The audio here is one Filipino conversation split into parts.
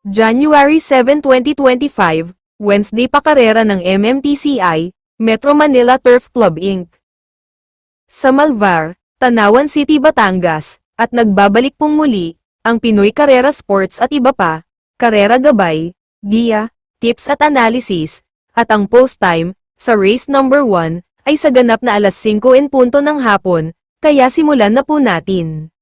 January 7, 2025, Wednesday pa karera ng MMTCI, Metro Manila Turf Club Inc. Sa Malvar, Tanawan City, Batangas, at nagbabalik pong muli, ang Pinoy Karera Sports at iba pa, karera gabay, giya, tips at analysis, at ang post time, sa race number 1, ay sa ganap na alas 5:00 ng hapon, kaya simulan na po natin.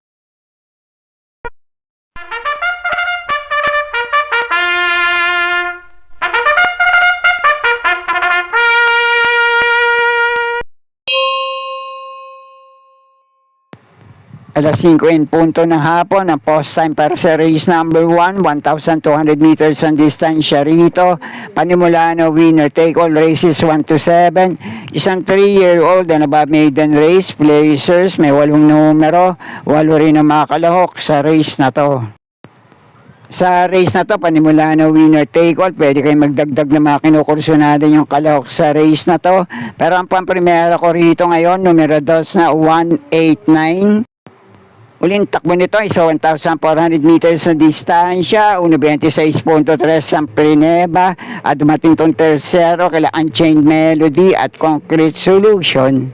Alas 5:00 ng hapon, ang post time para sa race number 1, 1,200 meters ang distansya rito. Panimula na winner take all races 1 to 7. Isang 3-year-old na above maiden race, placers, may 8 numero, 8 rin ang mga kalahok sa race na to. Sa race na to, panimula na winner take all, pwede kayo magdagdag ng mga kinukursunada yung kalahok sa race na to. Pero ang pamprimera ko rito ngayon, numero 2 na 189. Uling takbo nito ay 1,400 meters na distansya, 1.26.3 ang Prineba, at dumating tong tersero kala Unchained Melody at Concrete Solution.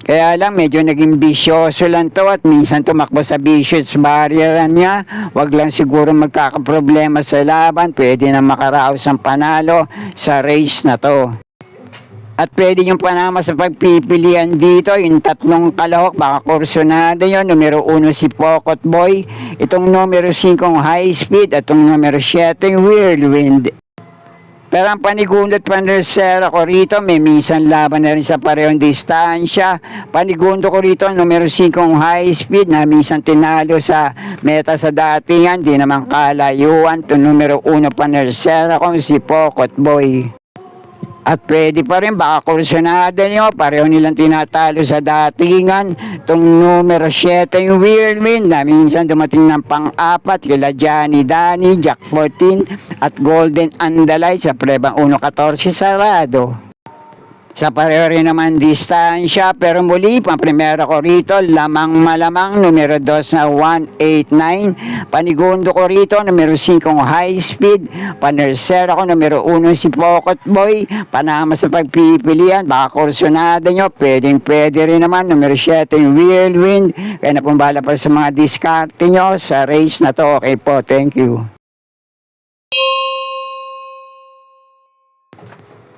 Kaya lang medyo naging bisyoso lang to at minsan tumakbo sa vicious barrier niya. Wag lang siguro magkakaproblema sa laban, pwede na makaraos ang panalo sa race na to. At pwede yung panama sa pagpipilian dito, yung tatlong kalahok, baka kursunada yun. Numero 1 si Pokot Boy, itong numero 5 High Speed, at itong numero 7 Whirlwind. Pero ang panigundo at panresera ko rito, may minsan laban na rin sa parehong distansya. Panigundo ko rito, numero 5 High Speed, na minsan tinalo sa meta sa datingan, di naman kalayuan. Itong numero 1 panresera ko si Pokot Boy. At pwede pa rin, baka kursunada nyo, pareho nilang tinatalo sa datingan. Itong numero 7 yung Whirlwind, na minsan dumating ng pang-4 kila Johnny Danny, Jack 14 at Golden Andalay sa prebang 1.14 sarado. Sa pareho rin naman distansya, pero muli, pang-primera ko rito, lamang malamang, numero 2 na 189. Panigundo ko rito, numero 5 High Speed. Panersera ko, numero 1 si Pokot Boy. Panama sa pagpipilian, baka kursunada nyo, pwede rin naman, numero 7 yung Whirlwind. Kaya na pumbala pa sa mga diskarte nyo sa race na to. Okay po, thank you.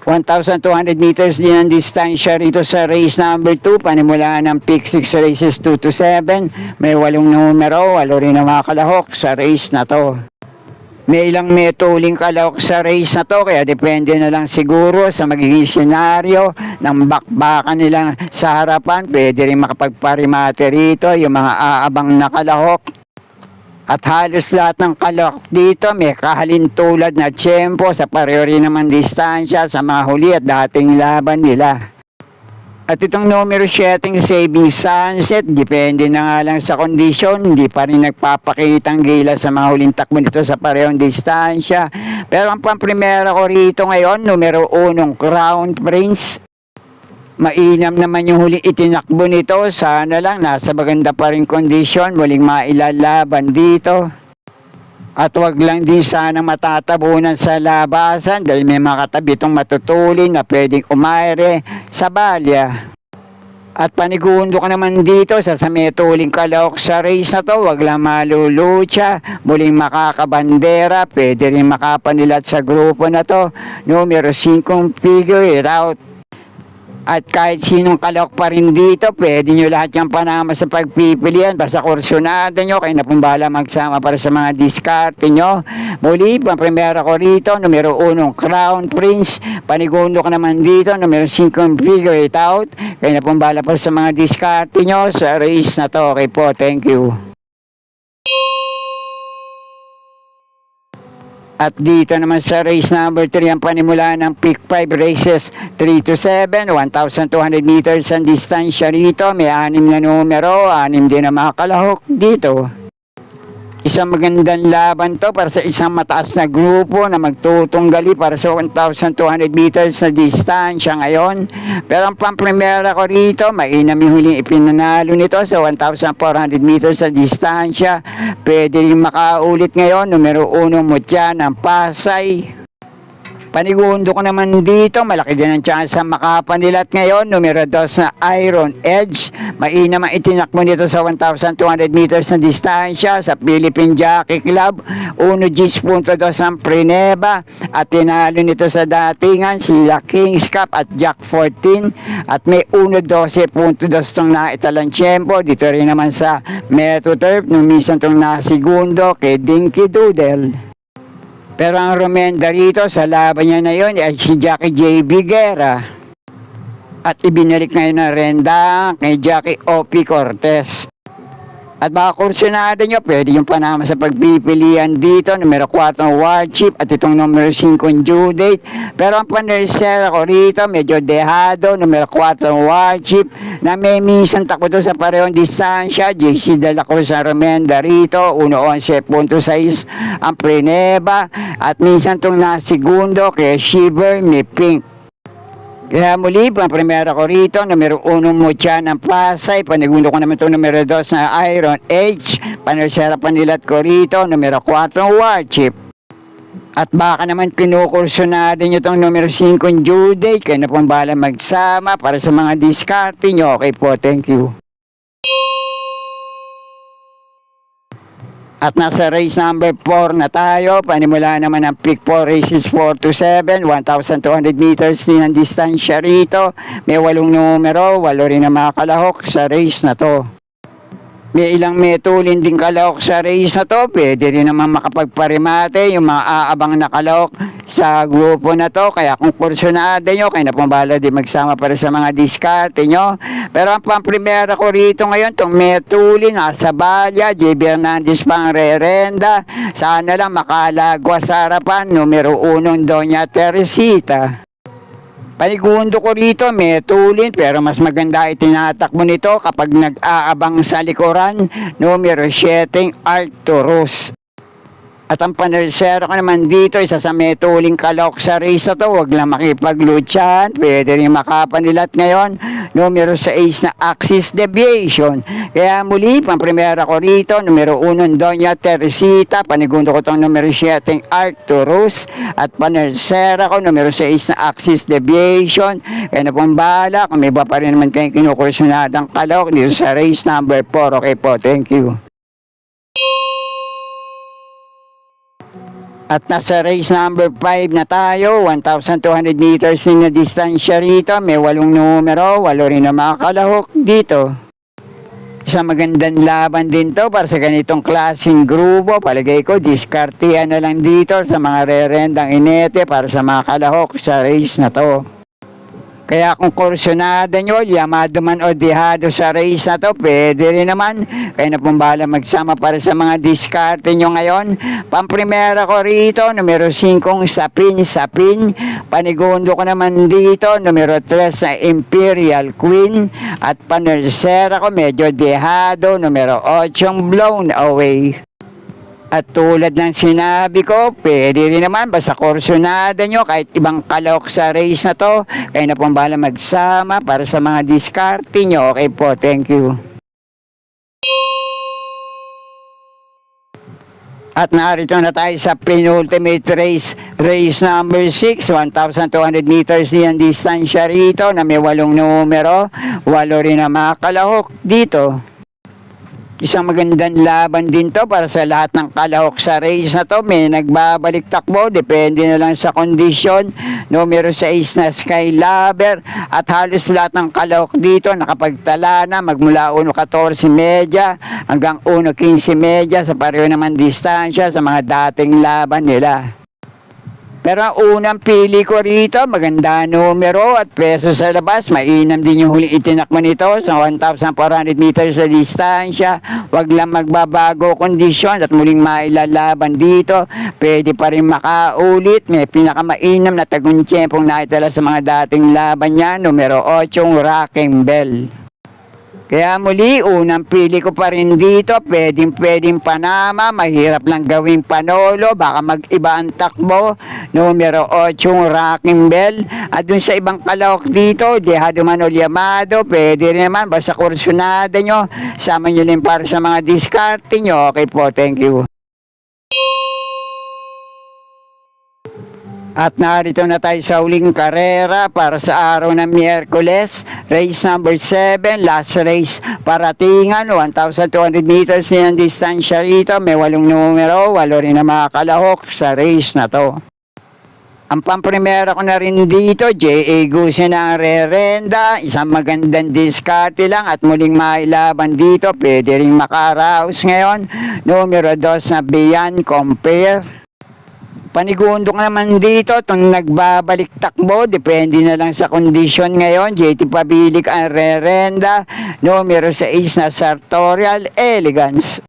1,200 meters din ang distansya rito sa race number 2. Panimula ng pick 6 races 2 to 7. May 8 numero, 8 rin ang mga kalahok sa race na to. May ilang metuling kalahok sa race na to, kaya depende na lang siguro sa magiging senaryo ng bakbakan nila sa harapan. Pwede rin makapagparimate rito yung mga aabang na kalahok. At halos lahat ng kalahok dito may kahalintulad na tiyempo sa pareho rin naman distansya sa mga huli at dating laban nila. At itong numero 7 Saving Sunset, depende na nga lang sa kondisyon, hindi pa rin nagpapakitang gila sa mga huling takbo nito sa parehong distansya. Pero ang pamprimera ko rito ngayon, numero 1 Crown Prince. Mainam naman yung huling itinakbo nito. Sana lang nasa maganda pa rin kondisyon, muling mailalaban dito. At wag lang din sana matatabunan sa labasan dahil may mga katabi itong matutulin na pwedeng umayre sa balya. At panigundo ko naman dito sa metuling kalahok sa race na to, wag lang malulucha, muling makakabandera, pwede rin makapanilat sa grupo na to. Numero 5 Figure It Out. At kahit sinong kalahok pa rin dito, pwede nyo lahat yung panama sa pagpipilian. Basta kursunada nyo, kayo na pumbala magsama para sa mga diskarte nyo. Muli, pang-primera ko rito, numero 1 Crown Prince. Panigundo ko naman dito, numero 5 Figure It Out. Kayo na pumbala para sa mga diskarte nyo sa race na to. Okay po, thank you. At dito naman sa race number 3, ang panimula ng pick 5 races 3 to 7, 1,200 meters ang distansya rito. May 6 na numero, 6 din ang mga kalahok dito. Isang magandang laban to para sa isang mataas na grupo na magtutunggali para sa 1,200 meters na distansya ngayon. Pero ang pamprimera ko rito, mainam yung huling ipinanalo nito sa 1,400 meters na distansya. Pwede rin makaulit ngayon, numero 1 Mutya ng Pasay. Panigundo ko naman dito, malaki din ang chance ang makapanilat ngayon. Numero 2 na Iron Edge. Mainam ang itinakbo nito sa 1,200 meters na distansya sa Philippine Jockey Club. 1.2 ang Preneba. At tinalo nito sa datingan sila Kings Cup at Jack 14. At may 1.12.2 itong naitalang tiyempo. Dito rin naman sa Metro Turf. Numisan itong nasigundo kay Dinky Doodle. Pero ang rumenda rito sa laban niya na yun ay si Jackie J. Biguera. At ibinalik ngayon na renda kay Jackie O.P. Cortez. At baka kursunado nyo, pwede yung panama sa pagpipilian dito. Numero 4 Warchip at itong numero 5 due date. Pero ang panersera ko rito, medyo dehado. Numero 4 Warchip na may minsan takbo doon sa parehong distansya. JC De La Cruz ang remenda rito. 1.11.6 ang Preneba. At minsan itong nasigundo kay Shiver ni Pink. Kaya muli, pang-primera ko rito, numero 1 Mutya ng Pasay, panigundo ko naman itong numero 2 na Iron H, panersera panilat ko rito, numero 4 Warchip. At baka naman pinukursunado nyo itong numero 5 due date, kaya na pong bahala magsama para sa mga diskarte nyo. Okay po, thank you. At nasa race number 4 na tayo. Panimula naman ang pick 4 races 4 to 7. 1,200 meters din ang distansya rito. May 8 numero, 8 rin ang mga kalahok sa race na to. May ilang metulin din kalahok sa race na to. Pwede rin naman makapagparimate yung mga aabang na kalahok sa grupo na to. Kaya kung kursunado nyo, kayo na pong bahala din magsama para sa mga diskarte nyo. Pero ang pamprimera ko rito ngayon, itong metulin, nasa Balya, JB Hernandez pang rerenda. Sana lang makalagwa sa harapan, numero 1 Doña Teresita. Panigundo ko rito, metulin, pero mas maganda itinatakbo nito kapag nag-aabang sa likuran, numero 7 Arcturus. At ang panersero ko naman dito, isa sa metuling kalok sa race na to, huwag lang makipaglutyan, pwede rin makapanilat ngayon, numero 6 na Axis Deviation. Kaya muli, pamprimera ko rito, numero 1 Doña Teresita, panigundo ko itong numero 7 Arcturus, at panersera ko, numero 6 na Axis Deviation. Kaya na pong bahala, kung may iba pa rin naman kayong kinukursunadang kalok dito sa race number 4. Okay po, thank you. At nasa race number 5 na tayo, 1,200 meters din na distansya rito. May 8 numero, 8 rin na mga kalahok dito. Isang magandang laban din to para sa ganitong klaseng grupo. Palagay ko, diskartihan na lang dito sa mga rerendang inete para sa mga kalahok sa race na to. Kaya kung kursunada nyo, yamado man o dihado sa race na to, pwede rin naman. Kaya na pong bahala magsama para sa mga diskarte nyo ngayon. Pamprimera ko rito, numero 5 Sapin. Panigundo ko naman dito, numero 3 na Imperial Queen. At panersera ko, medyo dihado, numero 8 Blown Away. At tulad ng sinabi ko, pwede rin naman, basta kursunada nyo, kahit ibang kalok sa race na to, kayo na pong bahala magsama para sa mga diskarte nyo. Okay po, thank you. At narito na tayo sa penultimate race, race number 6, 1,200 meters din ang distansya rito na may 8 numero, 8 rin ang mga kalahok dito. Isang magandang laban din to para sa lahat ng kalahok sa race na to. May nagbabalik takbo, depende na lang sa kondisyon. Numero 6 na Skylover. At halos lahat ng kalahok dito nakapagtala na magmula 1.14 hanggang 1.15 sa pareho naman distansya sa mga dating laban nila. Pero ang unang pili ko rito, maganda numero at peso sa labas. Mainam din yung huling itinakbo nito sa 1,400 meters sa distansya. Huwag lang magbabago kondisyon at muling mailalaban dito. Pwede pa rin makaulit. May pinakamainam na taguntiyempong naitala sa mga dating laban niya, numero 8 Rocking Bell. Kaya muli, unang pili ko pa rin dito, pwedeng Panama, mahirap lang gawing Panolo, baka mag-iba ang takbo. Numero 8, Rocking Bell. At dun sa ibang kalahok dito, Dejado Manol Yamado, pwede rin naman, basta kursunada nyo. Sama nyo din para sa mga diskarte nyo. Okay po, thank you. At narito na tayo sa huling karera para sa araw ng Miyerkules. Race number 7, last race paratingan, 1,200 meters din ang distansya rito. May 8 numero, 8 rin na mga kalahok sa race na to. Ang pamprimera ko na rin dito, J.A. Gusin ang rerenda, isang magandang diskarte lang at muling mailaban dito, pwede rin makaraos ngayon. Numero 2 na Beyond Compare. Panigundok naman dito, itong nagbabalik takbo, depende na lang sa kondisyon ngayon. JT Pabilik ang rerenda, numero 6 na Sartorial Elegance.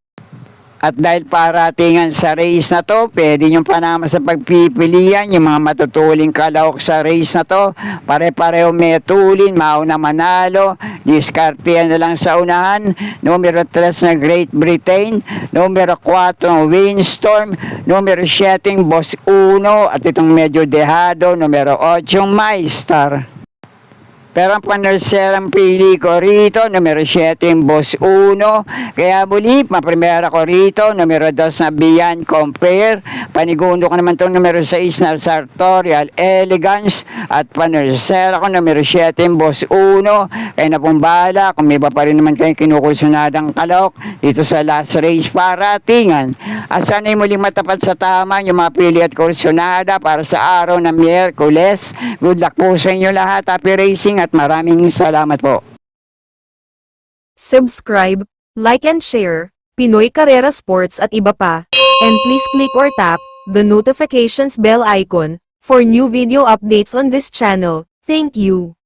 At dahil paratingan sa race na to, pwede nyo Panama sa pagpipilian, yung mga matutuling kalahok sa race na to, pare-pareho may tulin, mauna manalo, diskartehan na lang sa unahan. Numero 3 na Great Britain, numero 4 Windstorm, numero 7 Boss Uno, at itong medyo dehado, numero 8 Maestar. Pero ang panerserang pili ko rito, numero 7 Boss Uno. Kaya muli, maprimera ko rito, numero 2 na Beyond Compare. Panigundo ko naman itong numero 6 na Sartorial Elegance. At panersera ko, numero 7 Boss Uno. Kaya na pong bahala, kung may iba pa rin naman kayong kinukusunadang kalok dito sa last race paratingan. At sana'y muling matapat sa tama yung mga pili at kursunada para sa araw ng Miyerkules. Good luck po sa inyo lahat. Happy racing at maraming salamat po. Subscribe, like and share, Pinoy Carrera Sports at iba pa. And please click or tap the notifications bell icon for new video updates on this channel. Thank you.